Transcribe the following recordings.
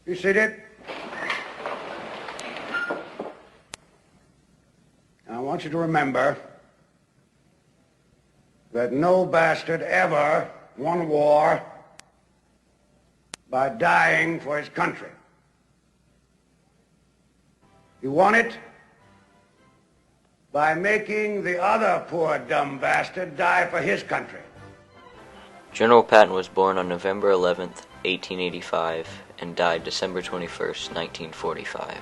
Be seated. I want you to remember that no bastard ever won war by dying for his country. He won it by making the other poor dumb bastard die for his country. General Patton was born on November 11th, 1885, and died December 21st, 1945.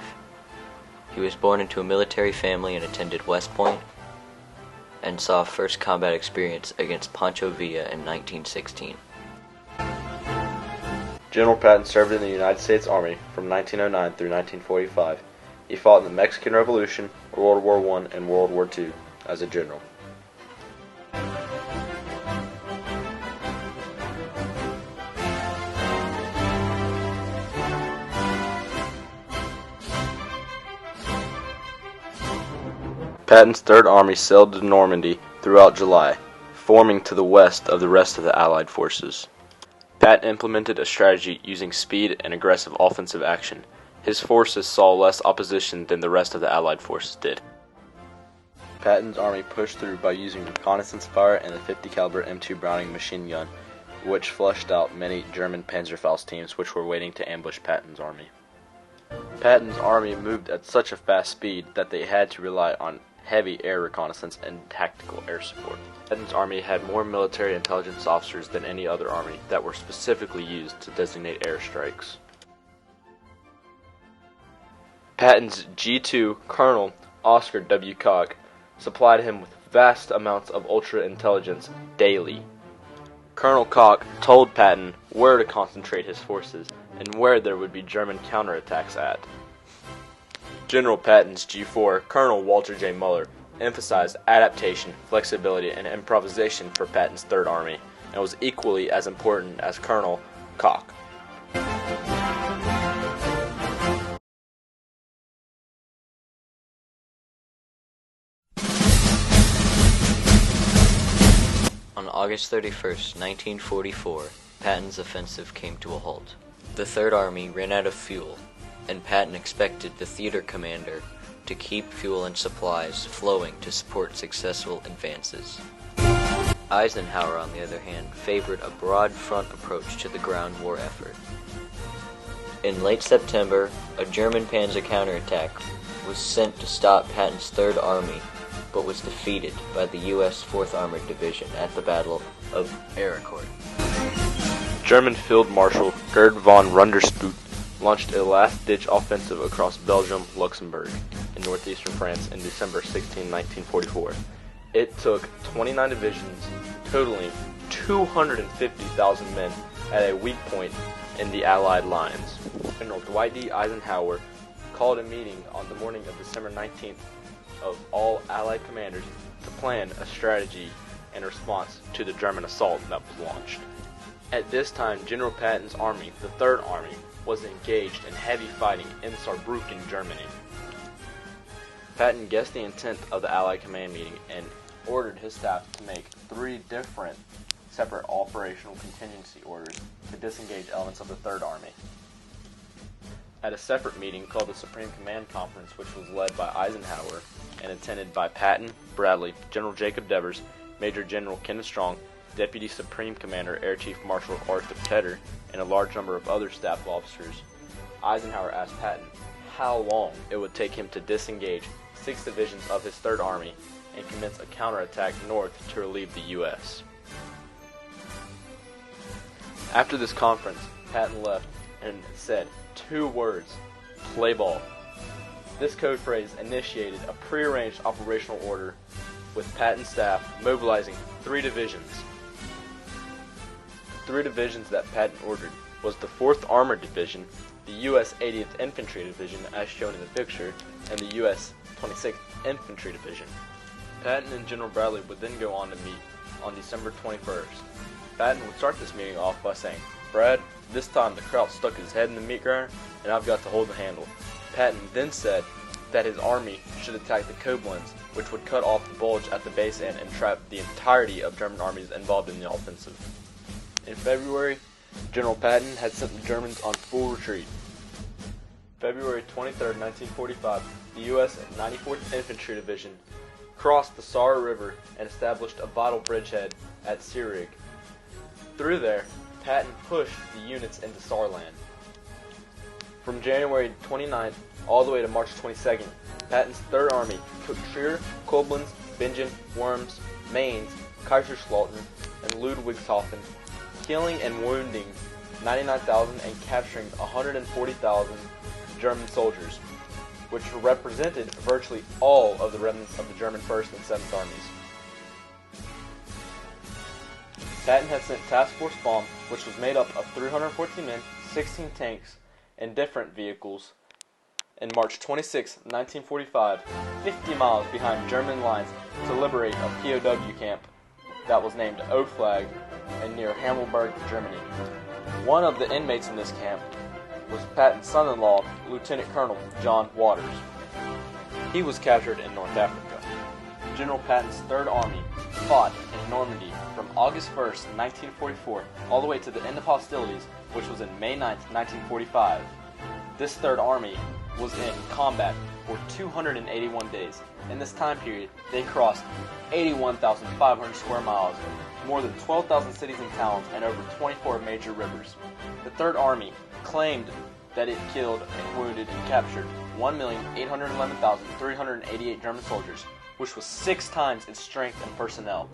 He was born into a military family and attended West Point, and saw first combat experience against Pancho Villa in 1916. General Patton served in the United States Army from 1909 through 1945. He fought in the Mexican Revolution, World War I, and World War II as a general. Patton's Third Army sailed to Normandy throughout July, forming to the west of the rest of the Allied forces. Patton implemented a strategy using speed and aggressive offensive action. His forces saw less opposition than the rest of the Allied forces did. Patton's army pushed through by using reconnaissance fire and the 50 caliber M2 Browning machine gun, which flushed out many German Panzerfaust teams which were waiting to ambush Patton's army. Patton's army moved at such a fast speed that they had to rely on heavy air reconnaissance and tactical air support. Patton's army had more military intelligence officers than any other army that were specifically used to designate airstrikes. Patton's G2 Colonel Oscar W. Koch supplied him with vast amounts of ultra-intelligence daily. Colonel Koch told Patton where to concentrate his forces and where there would be German counterattacks at. General Patton's G4 Colonel Walter J. Muller emphasized adaptation, flexibility, and improvisation for Patton's Third Army, and was equally as important as Colonel Koch. On August 31st, 1944, Patton's offensive came to a halt. The Third Army ran out of fuel, and Patton expected the theater commander to keep fuel and supplies flowing to support successful advances. Eisenhower, on the other hand, favored a broad front approach to the ground war effort. In late September, a German panzer counterattack was sent to stop Patton's Third Army, but was defeated by the U.S. 4th Armored Division at the Battle of Ericourt. German Field Marshal Gerd von Rundstedt launched a last-ditch offensive across Belgium, Luxembourg, and northeastern France in December 16, 1944. It took 29 divisions, totaling 250,000 men at a weak point in the Allied lines. General Dwight D. Eisenhower called a meeting on the morning of December 19th of all Allied commanders to plan a strategy in response to the German assault that was launched. At this time, General Patton's army, the Third Army, was engaged in heavy fighting in Saarbrücken, Germany. Patton guessed the intent of the Allied command meeting and ordered his staff to make 3 different separate operational contingency orders to disengage elements of the Third Army. At a separate meeting called the Supreme Command Conference, which was led by Eisenhower and attended by Patton, Bradley, General Jacob Devers, Major General Kenneth Strong, Deputy Supreme Commander Air Chief Marshal Arthur Tedder, and a large number of other staff officers, Eisenhower asked Patton how long it would take him to disengage 6 divisions of his Third Army and commence a counterattack north to relieve the U.S. After this conference, Patton left and said 2 words: play ball. This code phrase initiated a prearranged operational order with Patton's staff mobilizing 3 divisions. The 3 divisions that Patton ordered was the 4th Armored Division, the U.S. 80th Infantry Division as shown in the picture, and the U.S. 26th Infantry Division. Patton and General Bradley would then go on to meet on December 21st. Patton would start this meeting off by saying, "Brad, this time the Kraut stuck his head in the meat grinder, and I've got to hold the handle." Patton then said that his army should attack the Koblenz, which would cut off the bulge at the base end and trap the entirety of German armies involved in the offensive. In February, General Patton had sent the Germans on full retreat. February 23, 1945, the U.S. 94th Infantry Division crossed the Saar River and established a vital bridgehead at Seerig. Through there, Patton pushed the units into Saarland. From January 29th all the way to March 22nd, Patton's Third Army took Trier, Koblenz, Bingen, Worms, Mainz, Kaiserslautern, and Ludwigshafen, killing and wounding 99,000 and capturing 140,000 German soldiers, which represented virtually all of the remnants of the German 1st and 7th Armies. Patton had sent Task Force Bomb, which was made up of 314 men, 16 tanks, and different vehicles, in March 26, 1945, 50 miles behind German lines to liberate a POW camp that was named Oak Flag and near Hammelburg, Germany. One of the inmates in this camp was Patton's son-in-law, Lieutenant Colonel John Waters. He was captured in North Africa. General Patton's Third Army fought in Normandy from August 1st, 1944, all the way to the end of hostilities, which was in May 9th, 1945. This Third Army was in combat for 281 days. In this time period, they crossed 81,500 square miles, more than 12,000 cities and towns, and over 24 major rivers. The Third Army claimed that it killed and wounded and captured 1,811,388 German soldiers, which was 6 times its strength and personnel.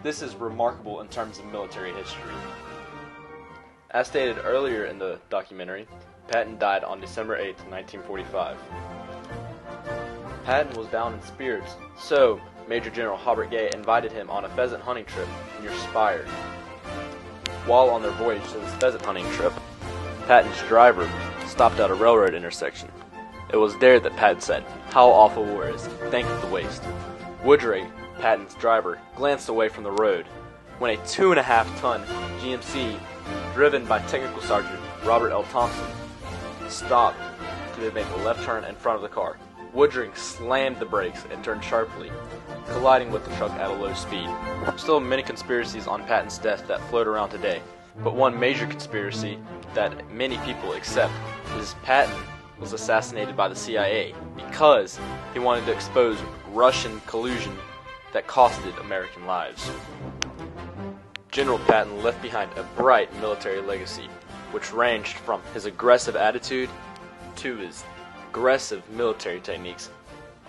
This is remarkable in terms of military history. As stated earlier in the documentary, Patton died on December 8, 1945. Patton was down in spirits, so Major General Hobart Gay invited him on a pheasant hunting trip near Speyer. While on their voyage to this pheasant hunting trip, Patton's driver stopped at a railroad intersection. It was there that Patton said, "How awful war is, think of the waste." Woodray, Patton's driver, glanced away from the road when a 2.5-ton GMC, driven by Technical Sergeant Robert L. Thompson, stopped to make a left turn in front of the car. Woodring slammed the brakes and turned sharply, colliding with the truck at a low speed. Still many conspiracies on Patton's death that float around today, but one major conspiracy that many people accept is Patton was assassinated by the CIA because he wanted to expose Russian collusion that costed American lives. General Patton left behind a bright military legacy, which ranged from his aggressive attitude to his aggressive military techniques,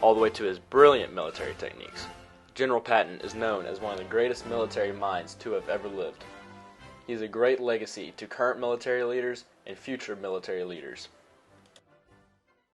all the way to his brilliant military techniques. General Patton is known as one of the greatest military minds to have ever lived. He is a great legacy to current military leaders and future military leaders.